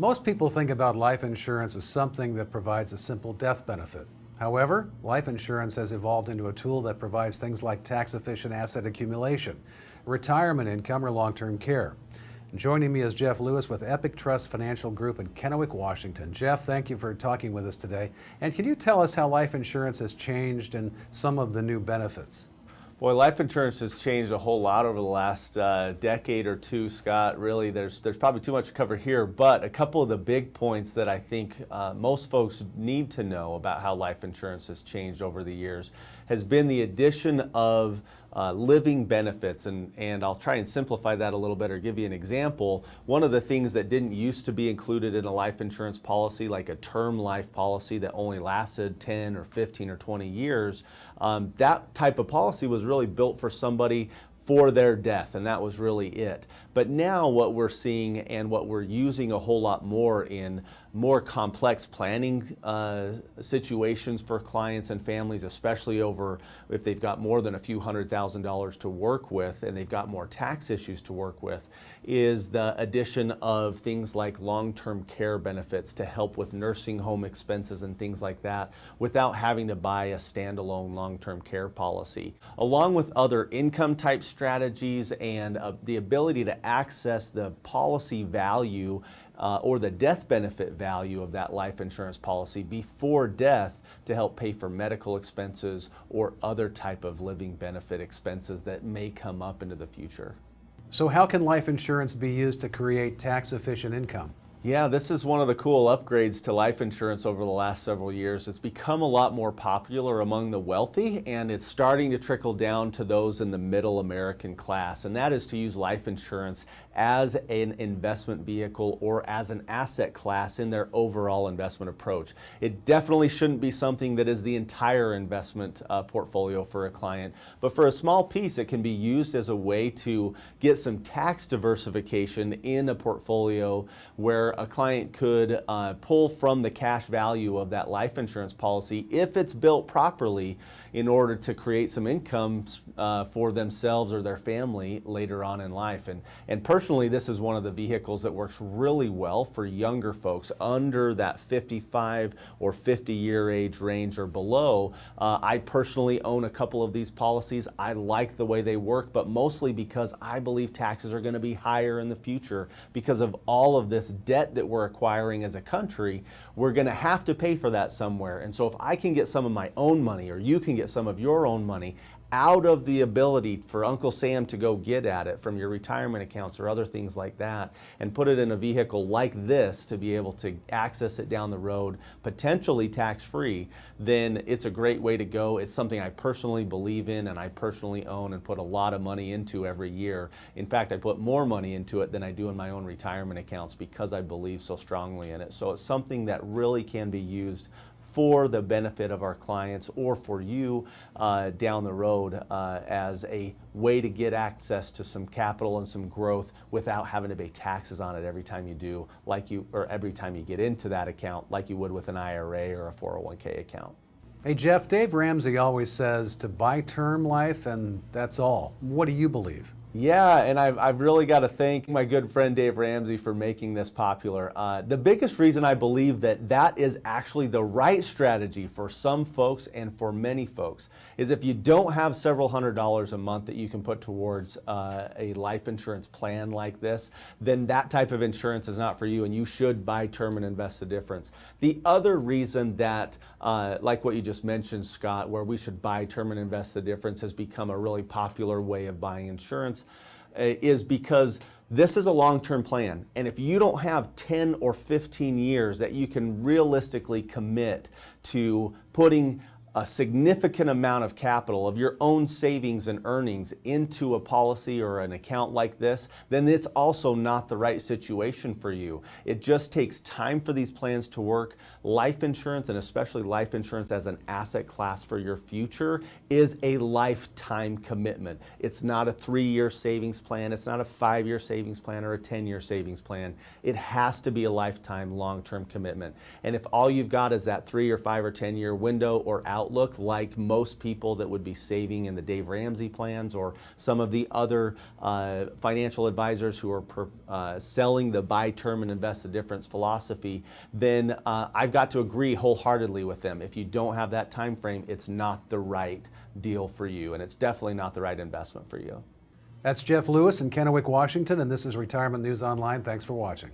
Most people think about life insurance as something that provides a simple death benefit. However, life insurance has evolved into a tool that provides things like tax-efficient asset accumulation, retirement income, or long-term care. And joining me is Jeff Lewis with Epic Trust Financial Group in Kennewick, Washington. Jeff, thank you for talking with us today. And can you tell us how life insurance has changed and some of the new benefits? Boy, life insurance has changed a whole lot over the last decade or two, Scott. Really, there's probably too much to cover here, but a couple of the big points that I think most folks need to know about how life insurance has changed over the years has been the addition of living benefits, and I'll try and simplify that a little bit or give you an example. One of the things that didn't used to be included in a life insurance policy, like a term life policy that only lasted 10 or 15 or 20 years, that type of policy was really built for somebody for their death, and that was really it. But now what we're seeing and what we're using a whole lot more in more complex planning situations for clients and families, especially over if they've got more than a few $100,000 to work with and they've got more tax issues to work with, is the addition of things like long-term care benefits to help with nursing home expenses and things like that without having to buy a standalone long-term care policy. Along with other income type strategies and the ability to access the policy value or the death benefit value of that life insurance policy before death to help pay for medical expenses or other type of living benefit expenses that may come up into the future. So how can life insurance be used to create tax-efficient income? Yeah, this is one of the cool upgrades to life insurance over the last several years. It's become a lot more popular among the wealthy, and it's starting to trickle down to those in the middle American class, and that is to use life insurance as an investment vehicle or as an asset class in their overall investment approach. It definitely shouldn't be something that is the entire investment portfolio for a client, but for a small piece it can be used as a way to get some tax diversification in a portfolio where a client could pull from the cash value of that life insurance policy if it's built properly in order to create some income for themselves or their family later on in life. And personally, this is one of the vehicles that works really well for younger folks under that 55 or 50-year age range or below. I personally own a couple of these policies. I like the way they work, but mostly because I believe taxes are going to be higher in the future because of all of this debt that we're acquiring as a country. We're going to have to pay for that somewhere. And so if I can get some of my own money, or you can get some of your own money out of the ability for Uncle Sam to go get at it from your retirement accounts or other things like that, and put it in a vehicle like this to be able to access it down the road, potentially tax-free, then it's a great way to go. It's something I personally believe in and I personally own and put a lot of money into every year. In fact, I put more money into it than I do in my own retirement accounts because I believe so strongly in it. So it's something that really can be used for the benefit of our clients or for you down the road as a way to get access to some capital and some growth without having to pay taxes on it every time you do, or every time you get into that account, like you would with an IRA or a 401k account. Hey Jeff, Dave Ramsey always says to buy term life and that's all. What do you believe? Yeah, and I've really got to thank my good friend Dave Ramsey for making this popular. The biggest reason I believe that is actually the right strategy for some folks and for many folks is if you don't have several $100s a month that you can put towards a life insurance plan like this, then that type of insurance is not for you and you should buy term and invest the difference. The other reason that, like what you just mentioned, Scott, where we should buy term and invest the difference has become a really popular way of buying insurance is because this is a long-term plan, and if you don't have 10 or 15 years that you can realistically commit to putting a significant amount of capital of your own savings and earnings into a policy or an account like this, then it's also not the right situation for you. It just takes time for these plans to work. Life insurance, and especially life insurance as an asset class for your future, is a lifetime commitment. It's not a 3-year savings plan, it's not a 5-year savings plan or a 10-year savings plan. It has to be a lifetime long-term commitment. And if all you've got is that 3 or 5 or 10-year window or out outlook like most people that would be saving in the Dave Ramsey plans or some of the other financial advisors who are selling the buy term and invest the difference philosophy, then I've got to agree wholeheartedly with them. If you don't have that time frame, it's not the right deal for you, and it's definitely not the right investment for you. That's Jeff Lewis in Kennewick, Washington, and this is Retirement News Online. Thanks for watching.